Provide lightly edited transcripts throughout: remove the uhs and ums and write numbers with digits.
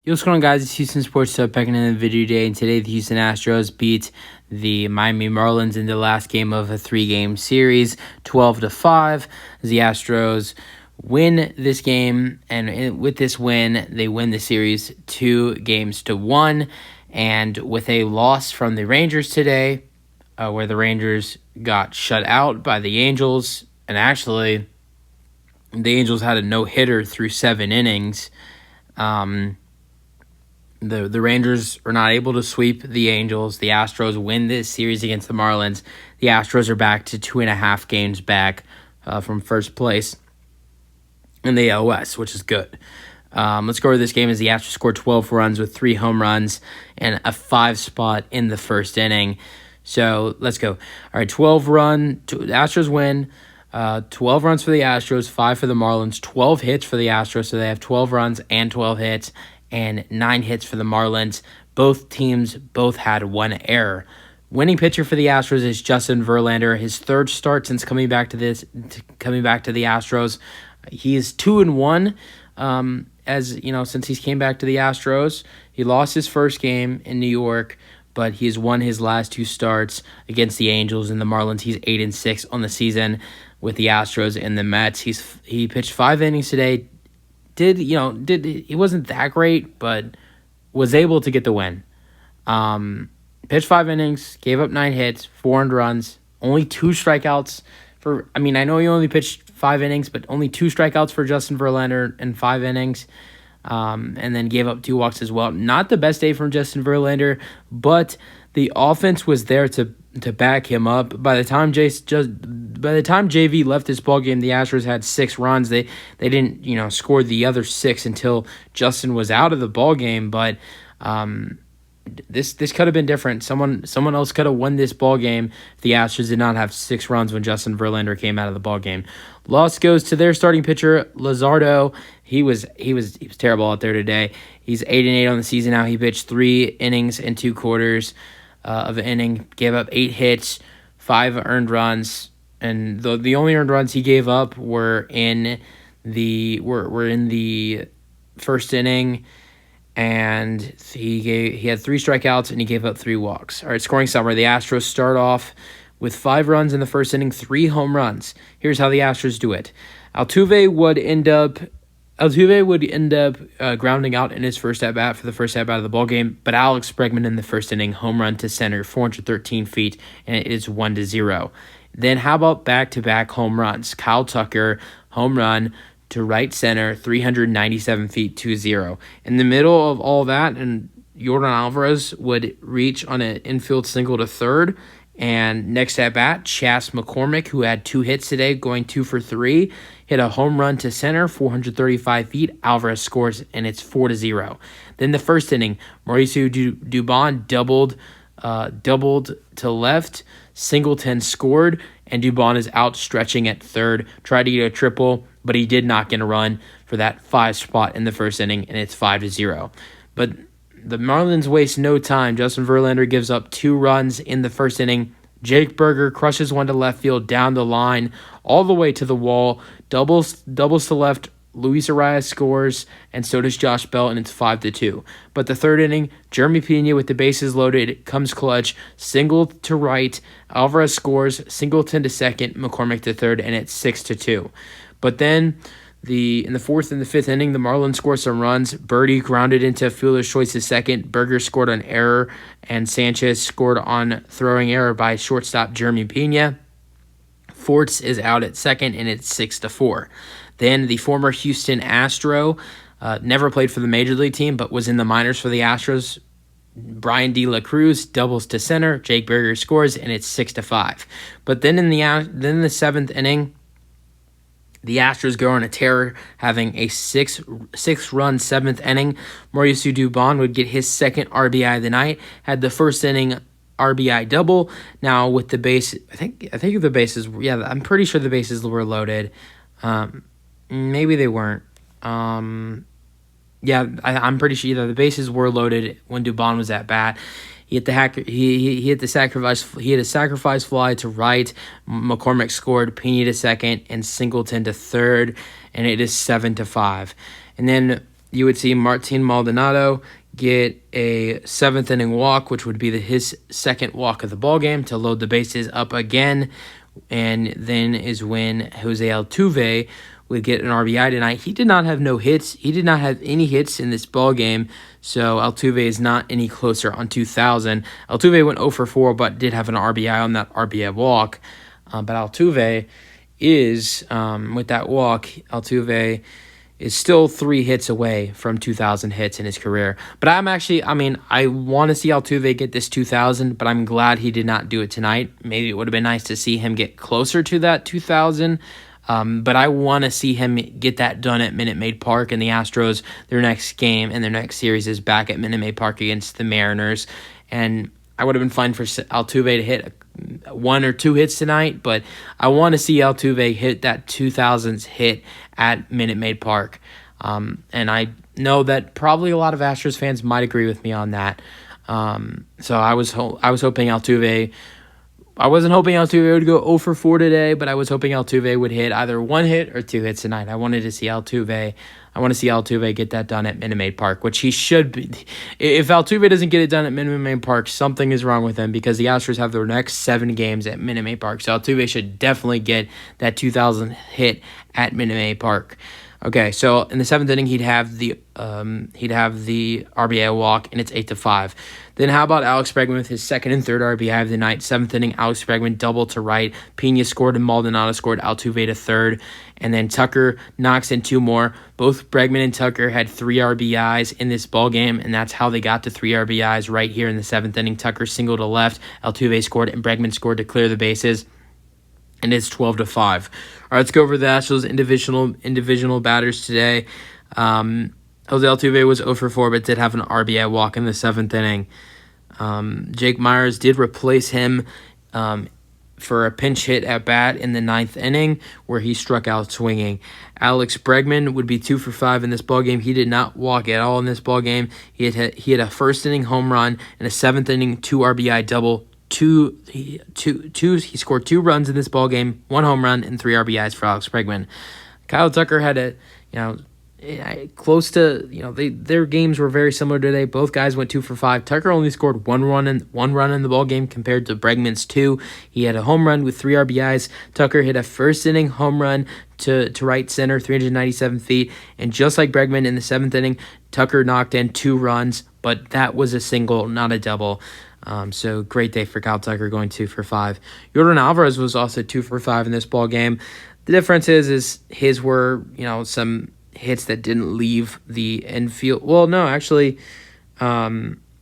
Yo, what's going on, guys? It's Houston Sports Stuff back in the video today, and today the Houston Astros beat the Miami Marlins in the last game of a three-game series, 12-5. The Astros win this game, and with this win, they win the series 2-1. And with a loss from the Rangers today, where the Rangers got shut out by the Angels, and actually, the Angels had a no-hitter through 7 innings. The Rangers are not able to sweep the Angels. The Astros win this series against the Marlins. The Astros are back to 2.5 games back from first place in the AL West, which is good. Let's go over this game as the Astros scored 12 runs with 3 home runs and a 5 spot in the first inning. So let's go. All right, 12-run. The Astros win. 12 runs for the Astros, 5 for the Marlins, 12 hits for the Astros, so they have 12 runs and 12 hits. And 9 hits for the Marlins. Both teams had 1 error. Winning pitcher for the Astros is Justin Verlander. His third start since coming back to the Astros. He is 2-1. Since he's came back to the Astros, he lost his first game in New York, but he has won his last 2 starts against the Angels and the Marlins. He's 8-6 on the season with the Astros and the Mets. He pitched 5 innings today. He wasn't that great, but was able to get the win. Pitched 5 innings, gave up 9 hits, 4 earned runs, only 2 strikeouts. I know he only pitched 5 innings, but only 2 strikeouts for Justin Verlander in 5 innings, and then gave up 2 walks as well. Not the best day from Justin Verlander, but the offense was there to back him up. By the time JV left this ballgame, the Astros had 6 runs. They didn't score the other 6 until Justin was out of the ballgame. But this could have been different. Someone else could have won this ballgame if the Astros did not have 6 runs when Justin Verlander came out of the ballgame. Loss goes to their starting pitcher Luzardo. He was terrible out there today. He's 8-8 on the season now. He pitched 3 innings and 2 quarters of an inning, gave up 8 hits, 5 earned runs, and the only earned runs he gave up were in the first inning, and he had 3 strikeouts and he gave up 3 walks. All right, scoring summary: the Astros start off with 5 runs in the first inning, 3 home runs. Here's how the Astros do it: Altuve would end up grounding out in his first at-bat for the first at-bat of the ballgame, but Alex Bregman in the first inning, home run to center, 413 feet, and it is 1-0. Then how about back-to-back home runs? Kyle Tucker, home run to right center, 397 feet, 2-0. In the middle of all that, and Jordan Alvarez would reach on an infield single to third, and next at bat, Chas McCormick, who had 2 hits today, going 2 for 3, hit a home run to center, 435 feet. Alvarez scores, and it's 4-0. Then the first inning, Mauricio Dubon doubled to left. Singleton scored, and Dubon is out stretching at third. Tried to get a triple, but he did not get a run for that 5 spot in the first inning, and it's 5-0. But the Marlins waste no time. Justin Verlander gives up 2 runs in the first inning. Jake Berger crushes one to left field down the line all the way to the wall. Doubles to left. Luis Arias scores, and so does Josh Bell, and it's 5-2. But the third inning, Jeremy Pena with the bases loaded comes clutch. Single to right. Alvarez scores. Singleton to second. McCormick to third, and it's 6-2. But then in the 4th and the 5th inning, the Marlins scored some runs. Birdie grounded into fielder's choice to second. Berger scored on error, and Sanchez scored on throwing error by shortstop Jeremy Pena. Forts is out at second, and it's 6-4. Then the former Houston Astro, never played for the Major League team, but was in the minors for the Astros. Brian De La Cruz doubles to center. Jake Berger scores, and it's 6-5. But then in the 7th inning, the Astros go on a tear, having a 6-run 7th inning. Mauricio Dubon would get his 2nd RBI of the night. Had the first inning RBI double. Now with the base, I think the bases. Yeah, I'm pretty sure the bases were loaded. Maybe they weren't. I'm pretty sure either the bases were loaded when Dubon was at bat. He hit a sacrifice fly to right. McCormick scored. Pena to second, and Singleton to third, and it is 7-5. And then you would see Martin Maldonado get a seventh inning walk, which would be his second walk of the ball game to load the bases up again. And then is when Jose Altuve would get an RBI tonight. He did not have no hits. He did not have any hits in this ball game, so Altuve is not any closer on 2,000. Altuve went 0 for 4, but did have an RBI on that RBI walk. But Altuve is, with that walk, Altuve is still 3 hits away from 2,000 hits in his career. But I want to see Altuve get this 2,000, but I'm glad he did not do it tonight. Maybe it would have been nice to see him get closer to that 2,000. But I want to see him get that done at Minute Maid Park, and the Astros, their next game and their next series is back at Minute Maid Park against the Mariners. And I would have been fine for Altuve to hit 1 or 2 hits tonight, but I want to see Altuve hit that 2,000th hit at Minute Maid Park. And I know that probably a lot of Astros fans might agree with me on that. So I was hoping Altuve. I wasn't hoping Altuve would go 0 for 4 today, but I was hoping Altuve would hit either 1 hit or 2 hits tonight. I wanted to see Altuve. I want to see Altuve get that done at Minute Maid Park, which he should be. If Altuve doesn't get it done at Minute Maid Park, something is wrong with him, because the Astros have their next 7 games at Minute Maid Park. So Altuve should definitely get that 2,000th hit at Minute Maid Park. Okay, so in the 7th inning, he'd have the RBI walk, and it's 8-5. Then how about Alex Bregman with his second and third RBI of the night? 7th inning, Alex Bregman double to right. Pena scored and Maldonado scored. Altuve to third, and then Tucker knocks in 2 more. Both Bregman and Tucker had 3 RBIs in this ball game, and that's how they got to 3 RBIs right here in the 7th inning. Tucker singled to left, Altuve scored, and Bregman scored to clear the bases. And it's 12-5. All right, let's go over the Astros individual batters today. Jose Altuve was 0 for 4, but did have an RBI walk in the 7th inning. Jake Myers did replace him for a pinch hit at bat in the 9th inning, where he struck out swinging. Alex Bregman would be 2 for 5 in this ballgame. He did not walk at all in this ballgame. He had a first inning home run and a 7th inning 2 RBI double. He scored 2 runs in this ball game, 1 home run and 3 RBIs for Alex Bregman. Kyle Tucker had close to, their games were very similar today. Both guys went 2 for 5. Tucker only scored one run in the ball game compared to Bregman's 2. He had a home run with 3 RBIs. Tucker hit a first inning home run to right center, 397 feet, and just like Bregman in the 7th inning, Tucker knocked in 2 runs, but that was a single, not a double. So great day for Kyle Tucker, going 2 for 5. Yordan Alvarez was also 2 for 5 in this ball game. The difference is his were, some hits that didn't leave the infield. Well, no, actually,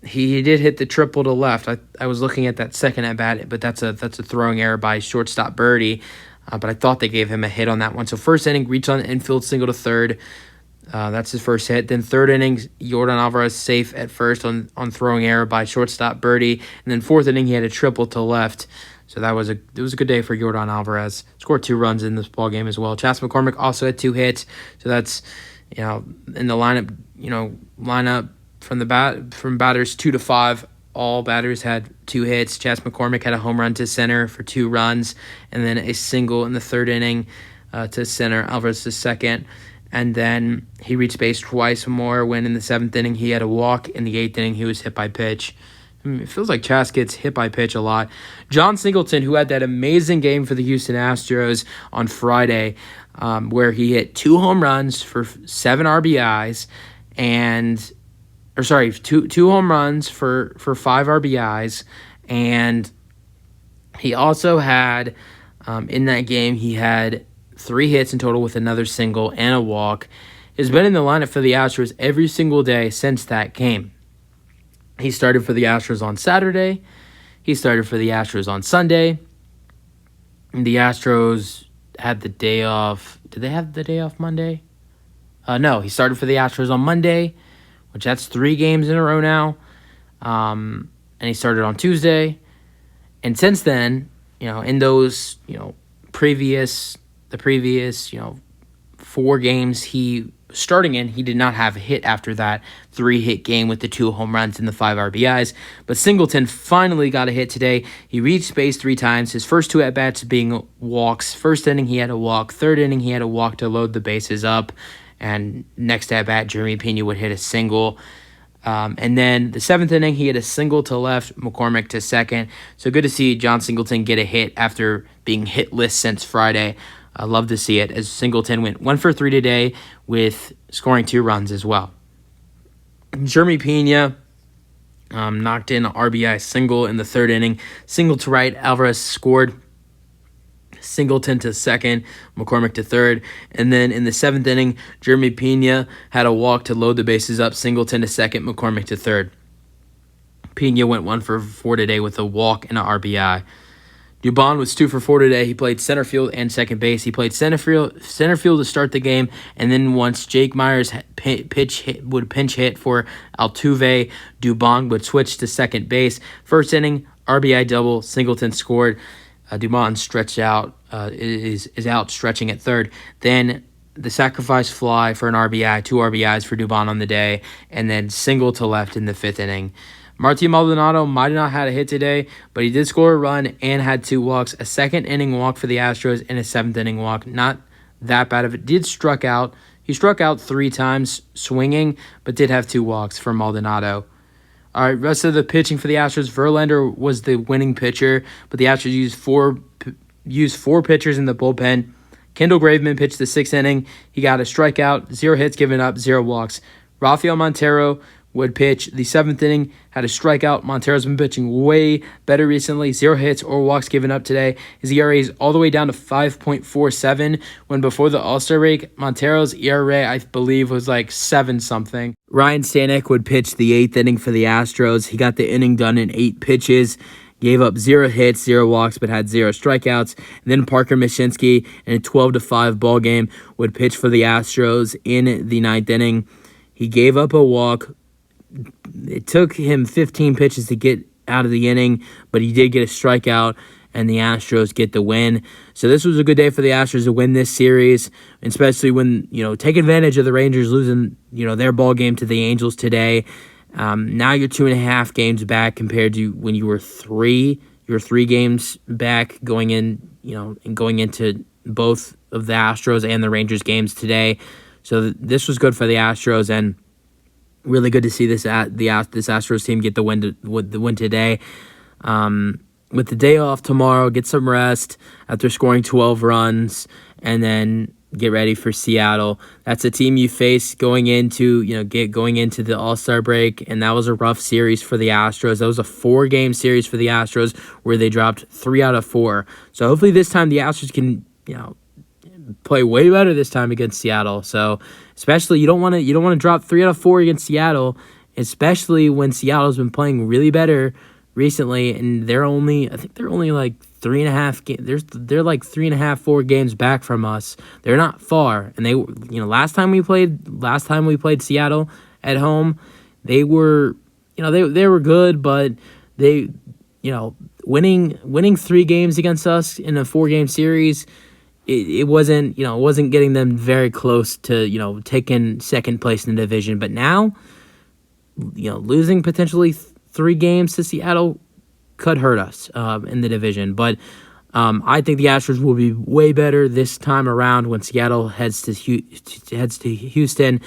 he did hit the triple to left. I was looking at that second at bat, but that's a throwing error by shortstop Birdie. But I thought they gave him a hit on that one. So first inning, reach on the infield, single to third. That's his first hit. Then third inning, Yordan Alvarez safe at first on throwing error by shortstop Birdie. And then 4th inning, he had a triple to left. So it was a good day for Yordan Alvarez. Scored 2 runs in this ball game as well. Chas McCormick also had 2 hits. So that's, in the lineup from batters 2 to 5. All batters had 2 hits. Chas McCormick had a home run to center for 2 runs, and then a single in the 3rd inning to center. Alvarez to second. And then he reached base twice more, when in the 7th inning he had a walk. In the 8th inning he was hit by pitch. It feels like Chas gets hit by pitch a lot. John Singleton, who had that amazing game for the Houston Astros on Friday, where he hit 2 home runs for 7 RBIs, two home runs for 5 RBIs, and he also had, in that game, he had 3 hits in total with another single and a walk. He's been in the lineup for the Astros every single day since that game. He started for the Astros on Saturday. He started for the Astros on Sunday. And the Astros had the day off. Did they have the day off Monday? No, he started for the Astros on Monday, which that's 3 games in a row now. And he started on Tuesday. And since then, in those, previous 4 games he did not have a hit after that 3-hit game with the 2 home runs and the 5 RBIs. But Singleton finally got a hit today. He reached base 3 times. His first 2 at-bats being walks. First inning, he had a walk. 3rd inning, he had a walk to load the bases up. And next at bat, Jeremy Pena would hit a single. And then the 7th inning, he hit a single to left, McCormick to second. So good to see John Singleton get a hit after being hitless since Friday. I love to see it, as Singleton went 1 for 3 today with scoring 2 runs as well. Jeremy Pena knocked in an RBI single in the 3rd inning. Single to right, Alvarez scored. Singleton to second, McCormick to third. And then in the 7th inning, Jeremy Pena had a walk to load the bases up. Singleton to second, McCormick to third. Pena went 1 for 4 today with a walk and an RBI. Dubon was 2 for 4 today. He played center field and second base. He played center field to start the game, and then once Jake Myers would pinch hit for Altuve, Dubon would switch to second base. 1st inning, RBI double, Singleton scored. Dubon stretched out, is out stretching at third. Then the sacrifice fly for an RBI, 2 RBIs for Dubon on the day, and then single to left in the 5th inning. Martin Maldonado might not have had a hit today, but he did score a run and had 2 walks, a 2nd inning walk for the Astros and a 7th inning walk. Not that bad of it. He struck out 3 times swinging, but did have 2 walks for Maldonado. All right, rest of the pitching for the Astros, Verlander was the winning pitcher, but the Astros used 4 pitchers in the bullpen. Kendall Graveman pitched the 6th inning. He got a strikeout, 0 hits given up, 0 walks. Rafael Montero would pitch the 7th inning, had a strikeout. Montero's been pitching way better recently. 0 hits or walks given up today. His ERA is all the way down to 5.47, when before the All-Star break, Montero's ERA, I believe, was like 7-something. Ryan Stanek would pitch the 8th inning for the Astros. He got the inning done in 8 pitches. Gave up 0 hits, 0 walks, but had 0 strikeouts. And then Parker Mashinsky, in a 12-5 ball game, would pitch for the Astros in the 9th inning. He gave up a walk. It took him 15 pitches to get out of the inning, but he did get a strikeout, and the Astros get the win. So this was a good day for the Astros to win this series, especially when, take advantage of the Rangers losing, their ball game to the Angels today. Now you're 2.5 games back compared to when you were 3. You were 3 games back going in, and going into both of the Astros and the Rangers games today. So this was good for the Astros, and really good to see this Astros team get the win today. With the day off tomorrow, get some rest after scoring 12 runs, and then get ready for Seattle. That's a team you face going into the All-Star break, and that was a rough series for the Astros. That was a 4-game series for the Astros where they dropped 3 out of 4. So hopefully this time the Astros can play way better this time against Seattle. So especially you don't want to drop 3 out of 4 against Seattle, especially when Seattle's been playing really better recently, and they're only like 3.5 games. They're like 3.5, 4 games back from us. They're not far, and they last time we played Seattle at home, they were they were good, but they winning 3 games against us in a 4-game series. It wasn't getting them very close to taking second place in the division. But now, losing potentially 3 games to Seattle could hurt us in the division. But I think the Astros will be way better this time around when Seattle heads to Houston.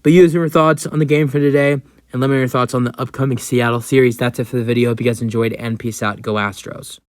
But you have your thoughts on the game for today, and let me know your thoughts on the upcoming Seattle series. That's it for the video. Hope you guys enjoyed, and peace out. Go Astros.